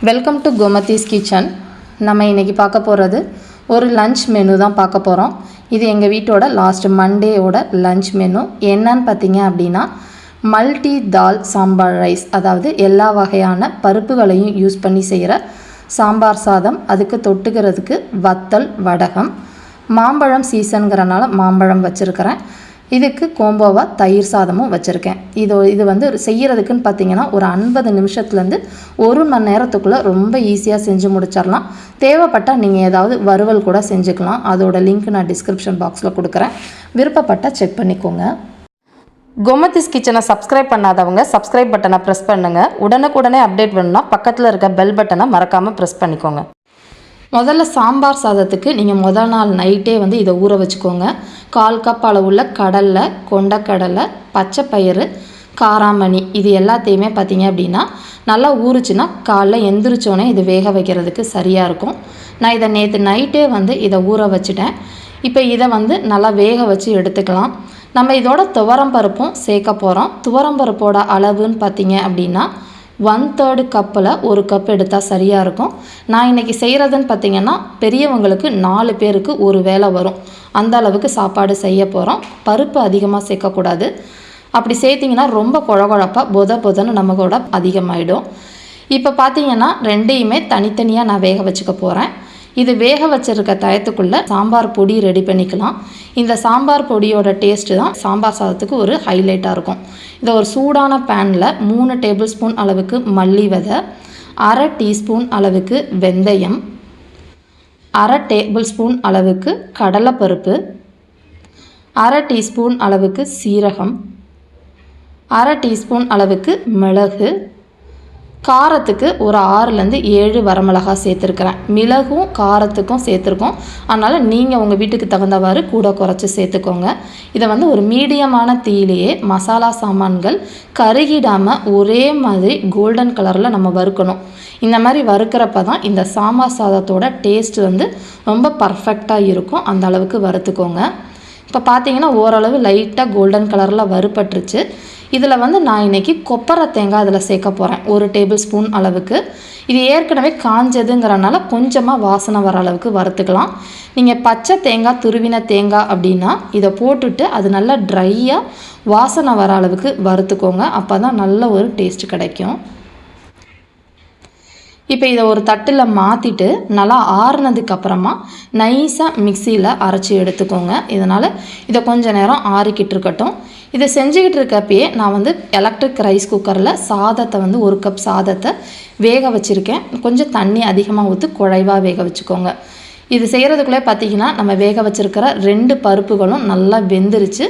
Welcome to Gomathi's kitchen. நம்ம இன்றைக்கி பார்க்க போகிறது ஒரு லஞ்ச் மெனு தான் பார்க்க போகிறோம். இது எங்கள் வீட்டோட லாஸ்ட் மண்டேயோட லஞ்ச் மெனு. என்னன்னு பார்த்தீங்க அப்படின்னா மல்டி தால் சாம்பார் ரைஸ், அதாவது எல்லா வகையான பருப்புகளையும் யூஸ் பண்ணி செய்கிற சாம்பார் சாதம். அதுக்கு தொட்டுக்கிறதுக்கு வத்தல், வடகம், மாம்பழம் சீசனுங்கிறனால மாம்பழம் வச்சுருக்கிறேன். இதுக்கு கோம்போவாக தயிர் சாதமும் வச்சுருக்கேன். இது வந்து செய்கிறதுக்குன்னு பார்த்தீங்கன்னா ஒரு 50 நிமிஷத்துலேருந்து 1 மணி நேரத்துக்குள்ளே ரொம்ப ஈஸியாக செஞ்சு முடிச்சிடலாம். தேவைப்பட்டால் நீங்கள் ஏதாவது வறுவல் கூட செஞ்சுக்கலாம். அதோட லிங்க் நான் டிஸ்கிரிப்ஷன் பாக்ஸில் கொடுக்குறேன், விருப்பப்பட்டால் செக் பண்ணிக்கோங்க. கோமதிஸ் கிச்சனை சப்ஸ்கிரைப் பண்ணாதவங்க சப்ஸ்கிரைப் பட்டனை ப்ரெஸ் பண்ணுங்கள். உடனுக்குடனே அப்டேட் வேணும்னா பக்கத்தில் இருக்க பெல் பட்டனை மறக்காமல் ப்ரெஸ் பண்ணிக்கோங்க. முதல்ல சாம்பார் சாதத்துக்கு நீங்கள் முதல் நாள் நைட்டே வந்து இதை ஊற வச்சுக்கோங்க. 1/4 கப் அளவுள்ள கடலை, கொண்டக்கடலை, பச்சை பயிறு, காராமணி, இது எல்லாத்தையுமே பார்த்தீங்க அப்படின்னா நல்லா ஊறுச்சுன்னா காலைல எந்திரிச்சோன்னே இது வேக வைக்கிறதுக்கு சரியாக இருக்கும். நான் இதை நேற்று நைட்டே வந்து இதை ஊற வச்சுட்டேன். இப்போ இதை வந்து நல்லா வேக வச்சு எடுத்துக்கலாம். நம்ம இதோட துவரம்பருப்பும் சேர்க்க போகிறோம். துவரம்பருப்போட அளவுன்னு பார்த்தீங்க அப்படின்னா 1/3 கப்பில் 1 கப் எடுத்தால் சரியாக இருக்கும். நான் இன்றைக்கி செய்கிறதுன்னு பார்த்திங்கன்னா பெரியவங்களுக்கு 4 பேருக்கு ஒரு வேளை வரும். அந்த அளவுக்கு சாப்பாடு செய்ய போகிறோம். பருப்பு அதிகமாக சேர்க்கக்கூடாது. அப்படி சேர்த்திங்கன்னா ரொம்ப குழகுழப்பாக பொதன்னு நமக்கோட அதிகமாகிடும். இப்போ பார்த்திங்கன்னா ரெண்டையுமே தனித்தனியாக நான் வேக வச்சுக்க போகிறேன். இது வேக வச்சுருக்க டயத்துக்குள்ளே சாம்பார் பொடி ரெடி பண்ணிக்கலாம். இந்த சாம்பார் பொடியோட டேஸ்ட்டு தான் சாம்பார் சாதத்துக்கு ஒரு ஹைலைட்டாக இருக்கும். இதை ஒரு சூடான பேனில் 3 டேபிள் ஸ்பூன் அளவுக்கு மல்லி விதை, 1/2 டீஸ்பூன் அளவுக்கு வெந்தயம், 1/2 டேபிள் ஸ்பூன் அளவுக்கு கடலைப்பருப்பு, 1/2 டீஸ்பூன் அளவுக்கு சீரகம், 1/2 டீஸ்பூன் அளவுக்கு மிளகு, காரத்துக்கு ஒரு 6லேருந்து 7 வரமிளகாய் சேர்த்துருக்குறேன். மிளகும் காரத்துக்கும் சேர்த்துருக்கோம். அதனால் நீங்கள் உங்கள் வீட்டுக்கு தகுந்தவாறு கூட குறைச்சி சேர்த்துக்கோங்க. இதை வந்து ஒரு மீடியமான தீயிலேயே மசாலா சாமான்கள் கருகிடாமல் ஒரே மாதிரி கோல்டன் கலரில் நம்ம வறுக்கணும். இந்த மாதிரி வறுக்கிறப்ப தான் இந்த சாம்பார் சாதத்தோட டேஸ்ட் வந்து ரொம்ப பர்ஃபெக்டாக இருக்கும். அந்த அளவுக்கு வறுத்துக்கோங்க. இப்போ பார்த்தீங்கன்னா ஓரளவு லைட்டாக கோல்டன் கலரில் வறுபட்டுருச்சு. இதில் வந்து நான் இன்றைக்கி கொப்பரை தேங்காய் அதில் சேர்க்க போகிறேன், 1 டேபிள் ஸ்பூன் அளவுக்கு. இது ஏற்கனவே காஞ்சதுங்கிறனால கொஞ்சமாக வாசனை வர அளவுக்கு வறுத்துக்கலாம். நீங்கள் பச்சை தேங்காய், துருவின தேங்காய் அப்படின்னா இதை போட்டுட்டு அது நல்லா ட்ரையாக வாசனை வர அளவுக்கு வறுத்துக்கோங்க. அப்போ தான் நல்ல ஒரு டேஸ்ட் கிடைக்கும். இப்போ இதை ஒரு தட்டில் மாற்றிட்டு நல்லா ஆறுனதுக்கப்புறமா நைஸாக மிக்சியில் அரைச்சி எடுத்துக்கோங்க. இதனால் இதை கொஞ்சம் நேரம் ஆறிக்கிட்டு இருக்கட்டும். இதை செஞ்சுக்கிட்டு இருக்கப்பயே நான் வந்து எலக்ட்ரிக் ரைஸ் குக்கரில் சாதத்தை வந்து 1 கப் சாதத்தை வேக வச்சுருக்கேன். கொஞ்சம் தண்ணி அதிகமாக ஊற்றி குழைவாக வேக வச்சுக்கோங்க. இது செய்கிறதுக்குள்ளே பார்த்திங்கன்னா நம்ம வேக வச்சுருக்கிற 2 பருப்புகளும் நல்லா வெந்துருச்சு.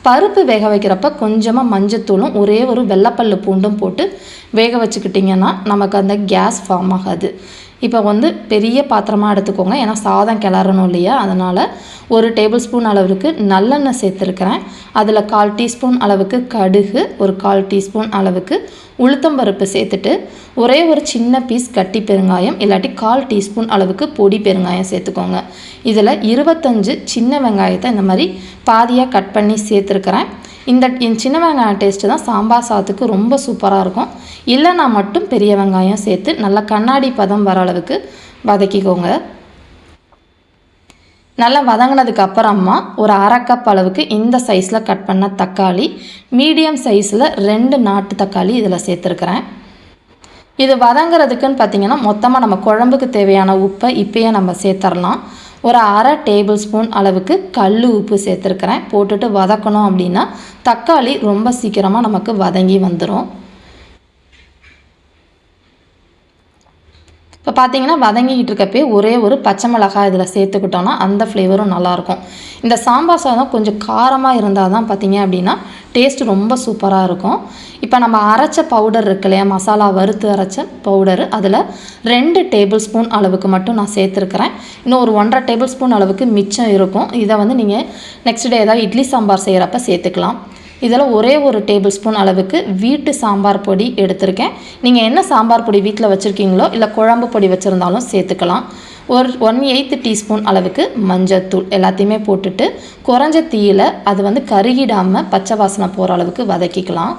பருப்பு வேக வைக்கிறப்ப கொஞ்சமாக மஞ்சத்தூளும் ஒரே ஒரு வெள்ளைப்பல்லு பூண்டும் போட்டு வேக வச்சுக்கிட்டிங்கன்னா நமக்கு அந்த கேஸ் ஃபார்ம் ஆகாது. இப்போ வந்து பெரிய பாத்திரமாக எடுத்துக்கோங்க, ஏன்னா சாதம் கிளறணும் இல்லையா. அதனால் 1 டேபிள் ஸ்பூன் அளவுக்கு நல்லெண்ணெய் சேர்த்துருக்கிறேன். அதில் 1/4 டீஸ்பூன் அளவுக்கு கடுகு, ஒரு 1/4 டீஸ்பூன் அளவுக்கு உளுத்தம்பருப்பு சேர்த்துட்டு ஒரே ஒரு சின்ன பீஸ் கட்டி பெருங்காயம், இல்லாட்டி 1/4 டீஸ்பூன் அளவுக்கு பொடி பெருங்காயம் சேர்த்துக்கோங்க. இதில் 25 சின்ன வெங்காயத்தை இந்த மாதிரி பாதியாக கட் பண்ணி சேர்த்துருக்கிறேன். இந்த சின்ன வெங்காயம் டேஸ்ட்டு தான் சாம்பார் சாதத்துக்கு ரொம்ப சூப்பராக இருக்கும். இல்லைனா மட்டும் பெரிய வெங்காயம் சேர்த்து நல்லா கண்ணாடி பதம் வர அளவுக்கு வதக்கிக்கோங்க. நல்லா வதங்கினதுக்கு அப்புறமா ஒரு 1/2 கப் அளவுக்கு இந்த சைஸில் கட் பண்ண தக்காளி, மீடியம் சைஸில் 2 நாட்டு தக்காளி இதில் சேர்த்துருக்குறேன். இது வதங்கிறதுக்குன்னு பார்த்திங்கன்னா மொத்தமாக நம்ம குழம்புக்கு தேவையான உப்பை இப்போயே நம்ம சேர்த்துடலாம். ஒரு 1/2 டேபிள் ஸ்பூன் அளவுக்கு கல் உப்பு சேர்த்துருக்கிறேன். போட்டுட்டு வதக்கணும் அப்படின்னா தக்காளி ரொம்ப சீக்கிரமாக நமக்கு வதங்கி வந்துடும். இப்போ பார்த்தீங்கன்னா வதங்கிக்கிட்டு இருக்கப்பே ஒரே ஒரு பச்சை மிளகாய் இதில் சேர்த்துக்கிட்டோன்னா அந்த ஃப்ளேவரும் நல்லாயிருக்கும். இந்த சாம்பார் சாதம் கொஞ்சம் காரமாக இருந்தால் தான் பார்த்தீங்க அப்படின்னா டேஸ்ட் ரொம்ப சூப்பராக இருக்கும். இப்போ நம்ம அரைச்ச பவுடர் இருக்கு இல்லையா, மசாலா வறுத்து அரைச்ச பவுடரு, அதில் 2 டேபிள் ஸ்பூன் அளவுக்கு மட்டும் நான் சேர்த்துருக்கிறேன். இன்னும் ஒரு 1/2 டேபிள் ஸ்பூன் அளவுக்கு மிச்சம் இருக்கும். இதை வந்து நீங்கள் நெக்ஸ்ட் டே ஏதாவது இட்லி சாம்பார் செய்கிறப்ப சேர்த்துக்கலாம். இதில் ஒரே ஒரு டேபிள் ஸ்பூன் அளவுக்கு வீட்டு சாம்பார் பொடி எடுத்திருக்கேன். நீங்கள் என்ன சாம்பார் பொடி வீட்டில் வச்சுருக்கீங்களோ இல்லை குழம்பு பொடி வச்சுருந்தாலும் சேர்த்துக்கலாம். ஒரு 1/8 டீஸ்பூன் அளவுக்கு மஞ்சத்தூள் எல்லாத்தையுமே போட்டுட்டு குறைஞ்ச தீயில் அது வந்து கருகிடாமல் பச்சை வாசனை போகிற அளவுக்கு வதக்கிக்கலாம்.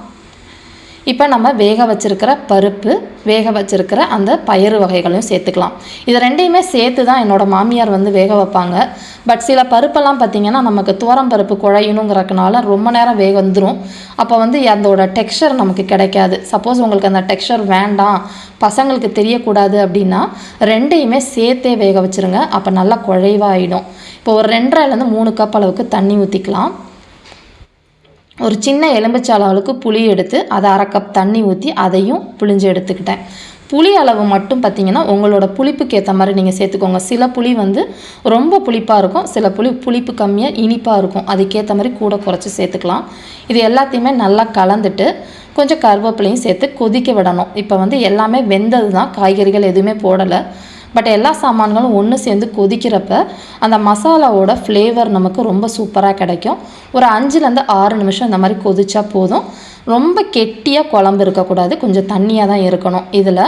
இப்போ நம்ம வேக வச்சுருக்கிற பருப்பு, வேக வச்சுருக்கிற அந்த பயறு வகைகளையும் சேர்த்துக்கலாம். இது ரெண்டையுமே சேர்த்து தான் என்னோடய மாமியார் வந்து வேக வைப்பாங்க. பட் சில பருப்பெல்லாம் பார்த்திங்கன்னா நமக்கு துவரம் பருப்பு குழையணுங்கிறதுனால ரொம்ப நேரம் வேக வந்துடும். அப்போ வந்து அதோட டெக்ஸ்சர் நமக்கு கிடைக்காது. சப்போஸ் உங்களுக்கு அந்த டெக்ஸ்சர் வேண்டாம், பசங்களுக்கு தெரியக்கூடாது அப்படின்னா ரெண்டையுமே சேர்த்தே வேக வச்சுருங்க. அப்போ நல்லா குழைவாக ஆகிடும். இப்போ ஒரு 2.5லேருந்து 3 கப் அளவுக்கு தண்ணி ஊற்றிக்கலாம். ஒரு சின்ன எலுமிச்சை அளவுக்கு புளி எடுத்து அதை 1/2 கப் தண்ணி ஊற்றி அதையும் புளிஞ்சு எடுத்துக்கிட்டேன். புளி அளவு மட்டும் பார்த்திங்கன்னா உங்களோட புளிப்புக்கு ஏற்ற மாதிரி நீங்கள் சேர்த்துக்கோங்க. சில புளி வந்து ரொம்ப புளிப்பாக இருக்கும், சில புளிப்பு கம்மியாக இனிப்பாக இருக்கும். அதுக்கேற்ற மாதிரி கூட குறைச்சி சேர்த்துக்கலாம். இது எல்லாத்தையுமே நல்லா கலந்துட்டு கொஞ்சம் கருவேப்பிலையும் சேர்த்து கொதிக்க விடணும். இப்போ வந்து எல்லாமே வெந்தது தான், காய்கறிகள் எதுவுமே போடலை. பட் எல்லா சாமான்களும் ஒன்று சேர்ந்து கொதிக்கிறப்ப அந்த மசாலாவோட ஃப்ளேவர் நமக்கு ரொம்ப சூப்பராக கிடைக்கும். ஒரு 5லேருந்து 6 நிமிஷம் இந்த மாதிரி கொதிச்சா போதும். ரொம்ப கெட்டியாக குழம்பு இருக்கக்கூடாது, கொஞ்சம் தண்ணியாக தான் இருக்கணும். இதில்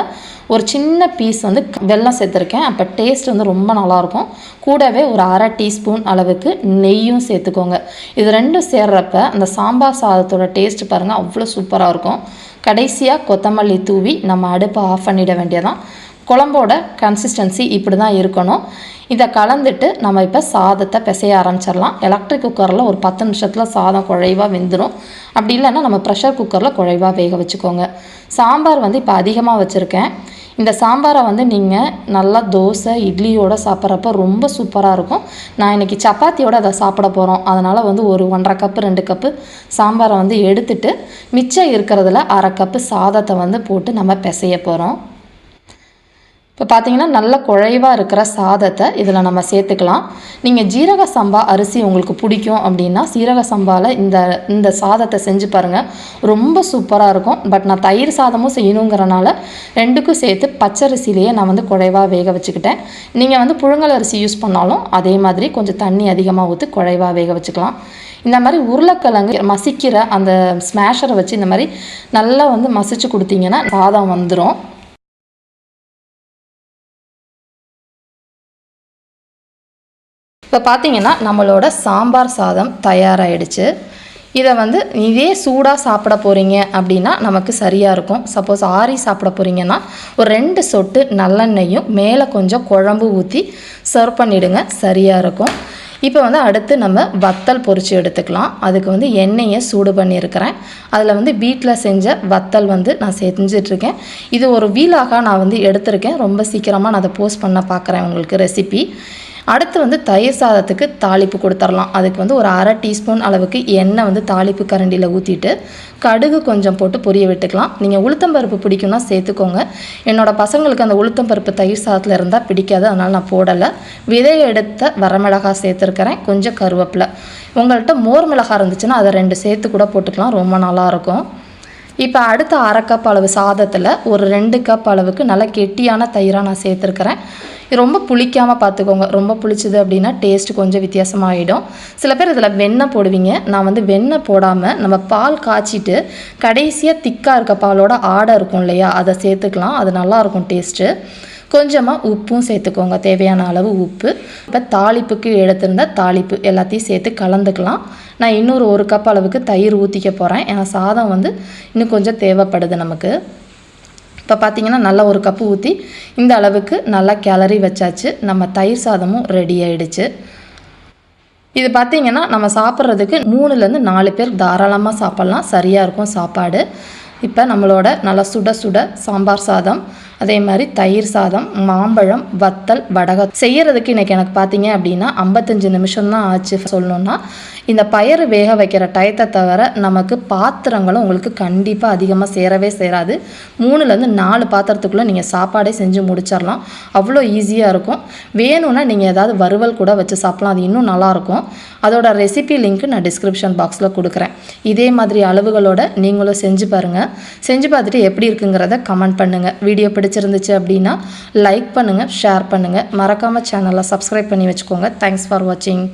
ஒரு சின்ன பீஸ் வந்து வெல்லம் சேர்த்துருக்கேன். அப்போ டேஸ்ட் வந்து ரொம்ப நல்லாயிருக்கும். கூடவே ஒரு 1/2 டீஸ்பூன் அளவுக்கு நெய்யும் சேர்த்துக்கோங்க. இது ரெண்டும் சேர்றப்ப அந்த சாம்பார் சாதத்தோட டேஸ்ட் பாருங்கள், அவ்வளோ சூப்பராக இருக்கும். கடைசியாக கொத்தமல்லி தூவி நம்ம அடுப்பை ஆஃப் பண்ணிட வேண்டியதான். குழம்போட கன்சிஸ்டன்சி இப்படி தான் இருக்கணும். இதை கலந்துட்டு நம்ம இப்போ சாதத்தை பிசைய ஆரம்பிச்சிடலாம். எலக்ட்ரிக் குக்கரில் ஒரு 10 நிமிஷத்தில் சாதம் குழைவாக வெந்துடும். அப்படி இல்லைன்னா நம்ம ப்ரெஷர் குக்கரில் குழைவாக வேக வச்சுக்கோங்க. சாம்பார் வந்து இப்போ அதிகமாக வச்சுருக்கேன். இந்த சாம்பாரை வந்து நீங்கள் நல்லா தோசை, இட்லியோடு சாப்பிட்றப்ப ரொம்ப சூப்பராக இருக்கும். நான் இன்றைக்கி சப்பாத்தியோடு அதை சாப்பிட போகிறோம். அதனால் வந்து ஒரு 1.5 கப்பு 2 கப்பு சாம்பாரை வந்து எடுத்துட்டு மிச்சம் இருக்கிறதுல 1/2 கப்பு சாதத்தை வந்து போட்டு நம்ம பிசைய போகிறோம். இப்போ பார்த்தீங்கன்னா நல்ல குழைவாக இருக்கிற சாதத்தை இதில் நம்ம சேர்த்துக்கலாம். நீங்கள் ஜீரக சம்பா அரிசி உங்களுக்கு பிடிக்கும் அப்படின்னா சீரக சம்பாவில் இந்த சாதத்தை செஞ்சு பாருங்கள், ரொம்ப சூப்பராக இருக்கும். பட் நான் தயிர் சாதமும் செய்யணுங்கிறனால 2க்கும் சேர்த்து பச்சரிசிலேயே நான் வந்து குழைவாக வேக வச்சுக்கிட்டேன். நீங்கள் வந்து புழுங்கல் அரிசி யூஸ் பண்ணாலும் அதே மாதிரி கொஞ்சம் தண்ணி அதிகமாக ஊற்றி குழைவாக வேக வச்சுக்கலாம். இந்த மாதிரி உருளைக்கிழங்கு மசிக்கிற அந்த ஸ்மேஷரை வச்சு இந்த மாதிரி நல்லா வந்து மசிச்சு கொடுத்தீங்கன்னா சாதம் வந்துடும். இப்போ பார்த்தீங்கன்னா நம்மளோட சாம்பார் சாதம் தயாராகிடுச்சு. இதை வந்து இதே சூடாக சாப்பிட போகிறீங்க அப்படின்னா நமக்கு சரியாக இருக்கும். சப்போஸ் ஆறி சாப்பிட போகிறீங்கன்னா ஒரு 2 சொட்டு நல்லெண்ணெயும் மேலே கொஞ்சம் குழம்பு ஊற்றி சர்வ் பண்ணிவிடுங்க, சரியாக இருக்கும். இப்போ வந்து அடுத்து நம்ம வத்தல் பொரித்து எடுத்துக்கலாம். அதுக்கு வந்து எண்ணெயை சூடு பண்ணியிருக்கிறேன். அதில் வந்து வீட்டில் செஞ்ச வத்தல் வந்து நான் செஞ்சிட்ருக்கேன். இது ஒரு வீலாக நான் வந்து எடுத்திருக்கேன். ரொம்ப சீக்கிரமாக நான் அதை போஸ்ட் பண்ண பார்க்குறேன் உங்களுக்கு ரெசிபி. அடுத்து வந்து தயிர் சாதத்துக்கு தாளிப்பு கொடுத்துடலாம். அதுக்கு வந்து ஒரு 1/2 டீஸ்பூன் அளவுக்கு எண்ணெய் வந்து தாளிப்பு கரண்டியில் ஊற்றிட்டு கடுகு கொஞ்சம் போட்டு பொரிய விட்டுக்கலாம். நீங்கள் உளுத்தம்பருப்பு பிடிக்கும்னா சேர்த்துக்கோங்க. என்னோடய பசங்களுக்கு அந்த உளுத்தம்பருப்பு தயிர் சாதத்தில் இருந்தால் பிடிக்காது, அதனால் நான் போடலை. விதையை எடுத்த வரமிளகாய் சேர்த்துருக்கிறேன், கொஞ்சம் கருவேப்பிலை. உங்கள்கிட்ட மோர் மிளகாய் இருந்துச்சுன்னா அதை 2 சேர்த்து கூட போட்டுக்கலாம், ரொம்ப நல்லாயிருக்கும். இப்போ அடுத்த 1/2 கப் அளவு சாதத்தில் ஒரு 2 கப் அளவுக்கு நல்லா கெட்டியான தயிராக நான் சேர்த்துருக்கிறேன். இது ரொம்ப புளிக்காமல் பார்த்துக்கோங்க. ரொம்ப புளிச்சுது அப்படின்னா டேஸ்ட்டு கொஞ்சம் வித்தியாசமாகிடும். சில பேர் இதில் வெண்ணெய் போடுவீங்க. நான் வந்து வெண்ணெய் போடாமல் நம்ம பால் காய்ச்சிட்டு கடைசியாக திக்காக இருக்க பாலோட ஆடை இருக்கும் இல்லையா, அதை சேர்த்துக்கலாம். அது நல்லாயிருக்கும் டேஸ்ட்டு. கொஞ்சமாக உப்பும் சேர்த்துக்கோங்க, தேவையான அளவு உப்பு. இப்போ தாளிப்புக்கு எடுத்திருந்த தாளிப்பு எல்லாத்தையும் சேர்த்து கலந்துக்கலாம். நான் இன்னொரு 1 கப் அளவுக்கு தயிர் ஊற்றிக்க போகிறேன். ஏன்னா சாதம் வந்து இன்னும் கொஞ்சம் தேவைப்படுது நமக்கு. இப்போ பார்த்திங்கன்னா நல்லா 1 கப்பு ஊற்றி இந்த அளவுக்கு நல்லா கிளறி வச்சாச்சு. நம்ம தயிர் சாதமும் ரெடி ஆகிடுச்சு. இது பார்த்திங்கன்னா நம்ம சாப்பிட்றதுக்கு 3லேருந்து 4 பேர் தாராளமாக சாப்பிட்லாம், சரியாக இருக்கும் சாப்பாடு. இப்போ நம்மளோட நல்லா சுட சுட சாம்பார் சாதம், அதே மாதிரி தயிர் சாதம், மாம்பழம், வத்தல், வடகம் செய்கிறதுக்கு இன்றைக்கி எனக்கு பார்த்தீங்க அப்படின்னா 55 நிமிஷம் தான் ஆச்சு. சொல்லணுன்னா இந்த பயறு வேக வைக்கிற டயத்தை தவிர நமக்கு பாத்திரங்களும் உங்களுக்கு கண்டிப்பாக அதிகமாக சேரவே சேராது. 3லேருந்து 4 பாத்திரத்துக்குள்ளே நீங்கள் சாப்பாடே செஞ்சு முடிச்சிடலாம். அவ்வளோ ஈஸியாக இருக்கும். வேணும்னா நீங்கள் ஏதாவது வறுவல் கூட வச்சு சாப்பிட்லாம், அது இன்னும் நல்லாயிருக்கும். அதோட ரெசிபி லிங்க்கு நான் டிஸ்கிரிப்ஷன் பாக்ஸில் கொடுக்குறேன். இதே மாதிரி அளவுகளோட நீங்களும் செஞ்சு பாருங்கள். செஞ்சு பார்த்துட்டு எப்படி இருக்குங்கிறத கமெண்ட் பண்ணுங்கள். வீடியோ பிடிச்சிருந்துச்சு அப்படின்னா லைக் பண்ணுங்கள், ஷேர் பண்ணுங்கள். மறக்காமல் சேனலை சப்ஸ்கிரைப் பண்ணி வச்சுக்கோங்க. தேங்க்ஸ் ஃபார் வாட்சிங்.